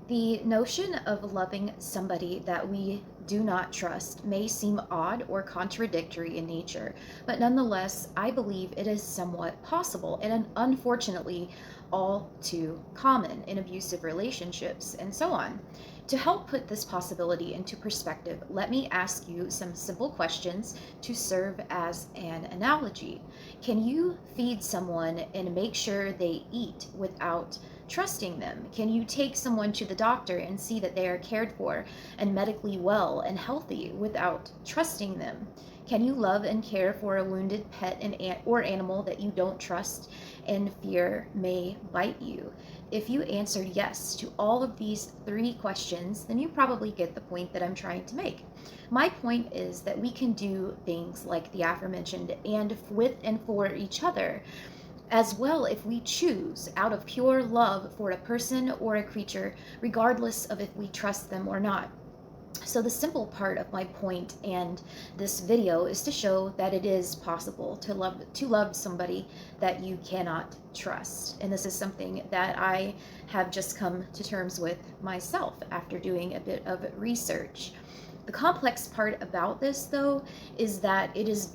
The notion of loving somebody that we do not trust may seem odd or contradictory in nature, but nonetheless, I believe it is somewhat possible and unfortunately all too common in abusive relationships and so on. To help put this possibility into perspective, let me ask you some simple questions to serve as an analogy. Can you feed someone and make sure they eat without trusting them? Can you take someone to the doctor and see that they are cared for and medically well and healthy without trusting them? Can you love and care for a wounded pet or animal that you don't trust and fear may bite you? If you answered yes to all of these three questions, then you probably get the point that I'm trying to make. My point is that we can do things like the aforementioned and with and for each other as well if we choose out of pure love for a person or a creature, regardless of if we trust them or not. So the simple part of my point and this video is to show that it is possible to love somebody that you cannot trust. And this is something that I have just come to terms with myself after doing a bit of research. The complex part about this though is that it is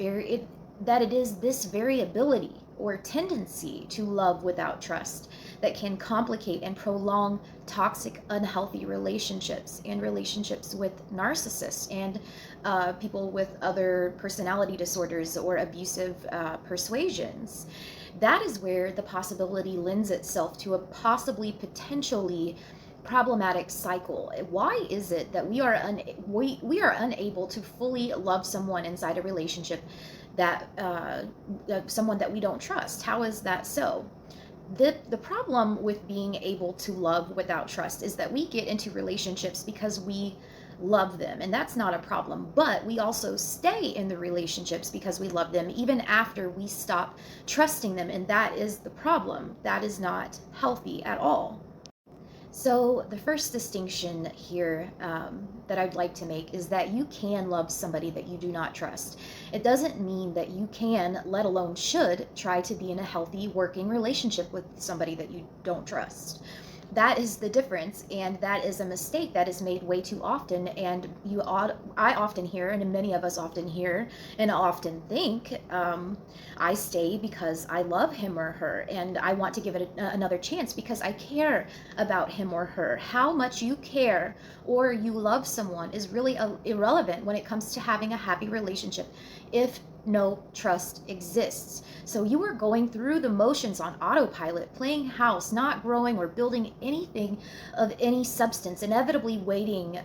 this variability or tendency to love without trust that can complicate and prolong toxic, unhealthy relationships and relationships with narcissists and people with other personality disorders or abusive persuasions. That is where the possibility lends itself to a potentially problematic cycle. Why is it that we are unable to fully love someone inside a relationship that someone that we don't trust? How is that so? The problem with being able to love without trust is that we get into relationships because we love them, and that's not a problem, but we also stay in the relationships because we love them even after we stop trusting them, and that is the problem. That is not healthy at all. So the first distinction here that I'd like to make is that you can love somebody that you do not trust. It doesn't mean that you can, let alone should, try to be in a healthy working relationship with somebody that you don't trust. That is the difference, and that is a mistake that is made way too often. And I often hear, and many of us often hear and often think, I stay because I love him or her, and I want to give it another chance because I care about him or her. How much you care or you love someone is really irrelevant when it comes to having a happy relationship if no trust exists. So you are going through the motions on autopilot, playing house, not growing or building anything of any substance, inevitably waiting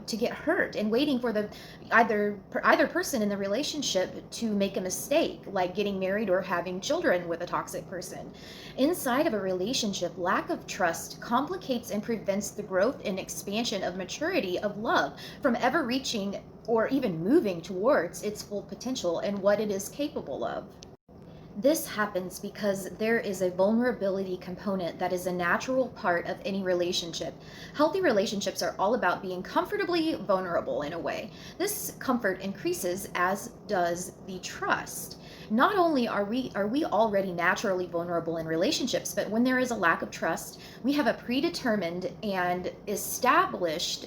to get hurt and waiting for the either person in the relationship to make a mistake, like getting married or having children with a toxic person. Inside of a relationship, lack of trust complicates and prevents the growth and expansion of maturity of love from ever reaching or even moving towards its full potential and what it is capable of. This happens because there is a vulnerability component that is a natural part of any relationship. Healthy relationships are all about being comfortably vulnerable in a way. This comfort increases as does the trust. Not only are we already naturally vulnerable in relationships, but when there is a lack of trust, we have predetermined and established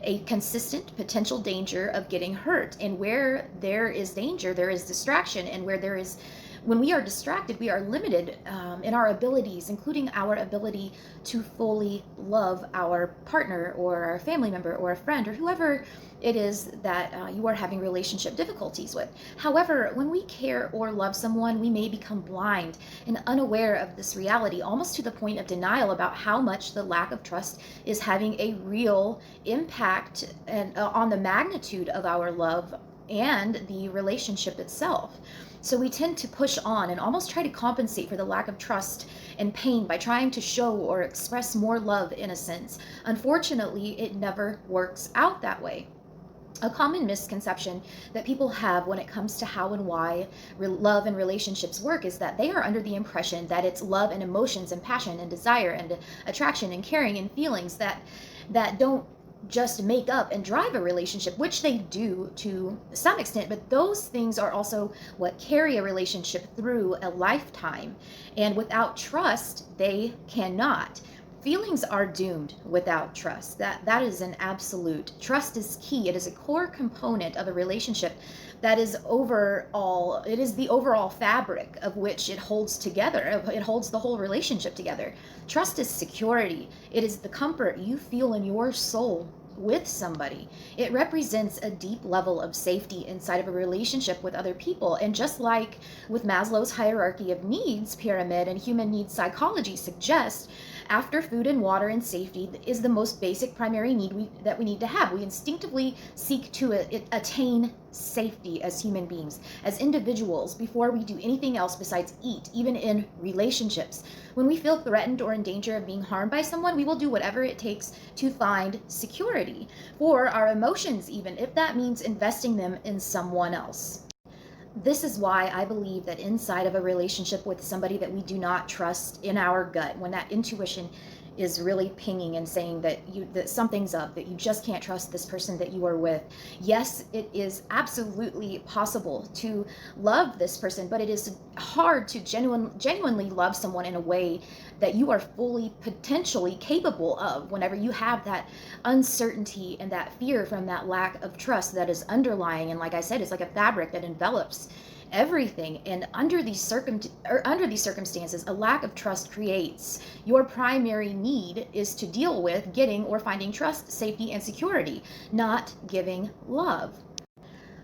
a consistent potential danger of getting hurt. And where there is danger, there is distraction. And when we are distracted, we are limited in our abilities, including our ability to fully love our partner or our family member or a friend or whoever it is that you are having relationship difficulties with. However, when we care or love someone, we may become blind and unaware of this reality, almost to the point of denial about how much the lack of trust is having a real impact on the magnitude of our love and the relationship itself. So we tend to push on and almost try to compensate for the lack of trust and pain by trying to show or express more love in a sense. Unfortunately, it never works out that way. A common misconception that people have when it comes to how and why love and relationships work is that they are under the impression that it's love and emotions and passion and desire and attraction and caring and feelings that don't just make up and drive a relationship, which they do to some extent, but those things are also what carry a relationship through a lifetime. And without trust, they cannot. Feelings are doomed without trust. That is an absolute. Trust is key. It is a core component of a relationship that is overall, it is the overall fabric of which it holds together. It holds the whole relationship together. Trust is security. It is the comfort you feel in your soul with somebody. It represents a deep level of safety inside of a relationship with other people. And just like with Maslow's hierarchy of needs pyramid and human needs psychology suggests, after food and water and safety is the most basic primary need that we need to have. We instinctively seek to attain safety as human beings, as individuals, before we do anything else besides eat, even in relationships. When we feel threatened or in danger of being harmed by someone, we will do whatever it takes to find security for our emotions, even if that means investing them in someone else. This is why I believe that inside of a relationship with somebody that we do not trust, in our gut, when that intuition is really pinging and saying that something's up, that you just can't trust this person that you are with. Yes, it is absolutely possible to love this person, but it is hard to genuinely love someone in a way that you are fully potentially capable of whenever you have that uncertainty and that fear from that lack of trust that is underlying. And like I said, it's like a fabric that envelops everything. And under these circumstances, a lack of trust creates your primary need is to deal with getting or finding trust, safety, and security, not giving love.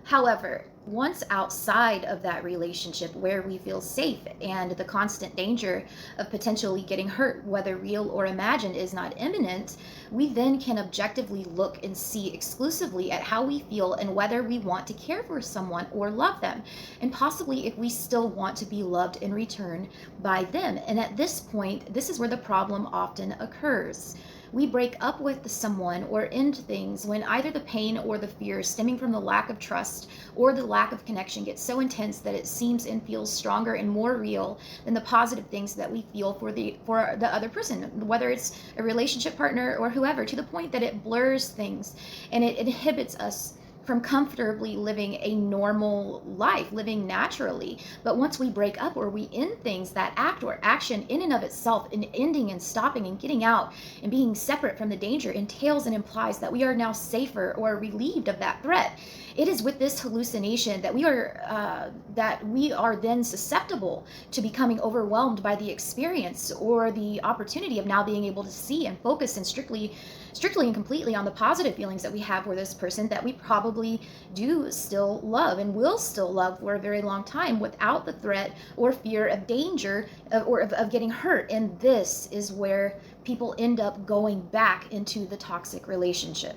However, once outside of that relationship where we feel safe and the constant danger of potentially getting hurt, whether real or imagined, is not imminent, we then can objectively look and see exclusively at how we feel and whether we want to care for someone or love them, and possibly if we still want to be loved in return by them. And at this point, this is where the problem often occurs. We break up with someone or end things when either the pain or the fear stemming from the lack of trust or the lack of connection gets so intense that it seems and feels stronger and more real than the positive things that we feel for the other person, whether it's a relationship partner or whoever, to the point that it blurs things and it inhibits us from comfortably living a normal life, living naturally. But once we break up or we end things, that act or action in and of itself, in ending and stopping and getting out and being separate from the danger, entails and implies that we are now safer or relieved of that threat. It is with this hallucination that we are then susceptible to becoming overwhelmed by the experience or the opportunity of now being able to see and focus and strictly and completely on the positive feelings that we have for this person that we probably do still love and will still love for a very long time without the threat or fear of danger or of getting hurt. And this is where people end up going back into the toxic relationship.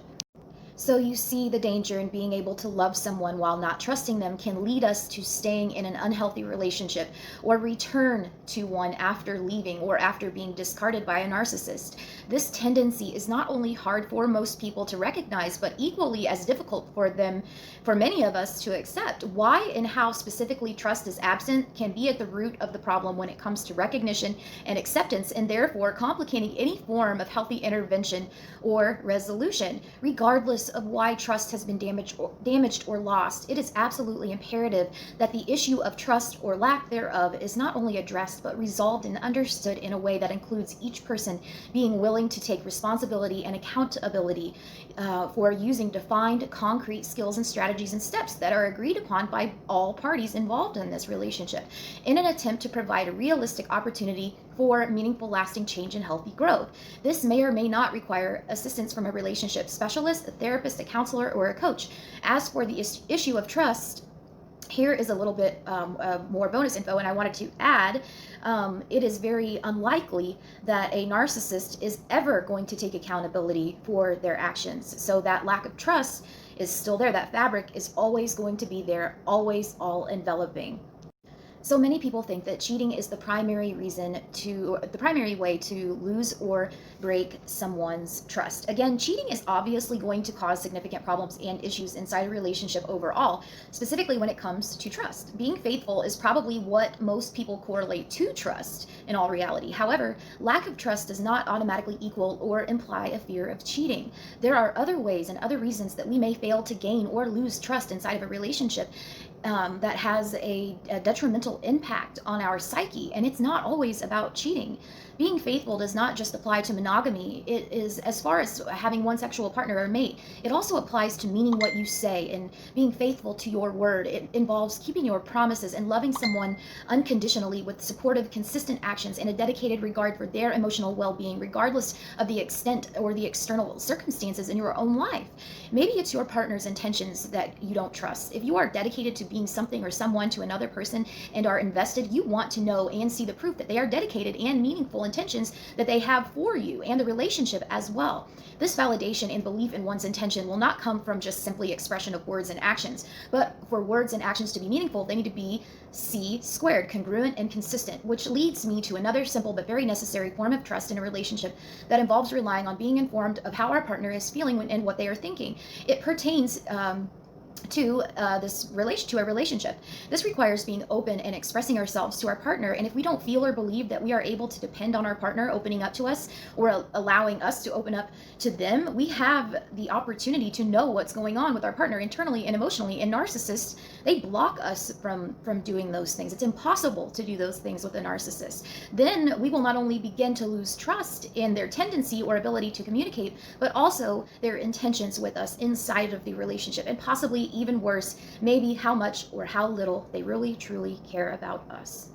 So you see, the danger in being able to love someone while not trusting them can lead us to staying in an unhealthy relationship or return to one after leaving or after being discarded by a narcissist. This tendency is not only hard for most people to recognize, but equally as difficult for many of us to accept. Why and how specifically trust is absent can be at the root of the problem when it comes to recognition and acceptance, and therefore complicating any form of healthy intervention or resolution. Regardless of why trust has been damaged or lost, it is absolutely imperative that the issue of trust or lack thereof is not only addressed but resolved and understood in a way that includes each person being willing to take responsibility and accountability for using defined, concrete skills and strategies and steps that are agreed upon by all parties involved in this relationship, in an attempt to provide a realistic opportunity for meaningful, lasting change and healthy growth. This may or may not require assistance from a relationship specialist, a therapist, a counselor, or a coach. As for the issue of trust, here is a little bit more bonus info, and I wanted to add, it is very unlikely that a narcissist is ever going to take accountability for their actions. So that lack of trust is still there. That fabric is always going to be there, always all enveloping. So many people think that cheating is the primary way to lose or break someone's trust. Again, cheating is obviously going to cause significant problems and issues inside a relationship overall, specifically when it comes to trust. Being faithful is probably what most people correlate to trust in all reality. However, lack of trust does not automatically equal or imply a fear of cheating. There are other ways and other reasons that we may fail to gain or lose trust inside of a relationship that has a detrimental impact on our psyche, and it's not always about cheating. Being faithful does not just apply to monogamy. It is as far as having one sexual partner or mate. It also applies to meaning what you say and being faithful to your word. It involves keeping your promises and loving someone unconditionally with supportive, consistent actions and a dedicated regard for their emotional well being, regardless of the extent or the external circumstances in your own life. Maybe it's your partner's intentions that you don't trust. If you are dedicated to being something or someone to another person and are invested, you want to know and see the proof that they are dedicated and meaningful intentions that they have for you and the relationship as well. This validation and belief in one's intention will not come from just simply expression of words and actions, but for words and actions to be meaningful, they need to be C squared, congruent and consistent, which leads me to another simple but very necessary form of trust in a relationship that involves relying on being informed of how our partner is feeling and what they are thinking. It pertains to a relationship. This requires being open and expressing ourselves to our partner. And if we don't feel or believe that we are able to depend on our partner opening up to us or allowing us to open up to them, we have the opportunity to know what's going on with our partner internally and emotionally. And narcissists, they block us from doing those things. It's impossible to do those things with a narcissist. Then we will not only begin to lose trust in their tendency or ability to communicate, but also their intentions with us inside of the relationship, and possibly even worse, maybe how much or how little they really truly care about us.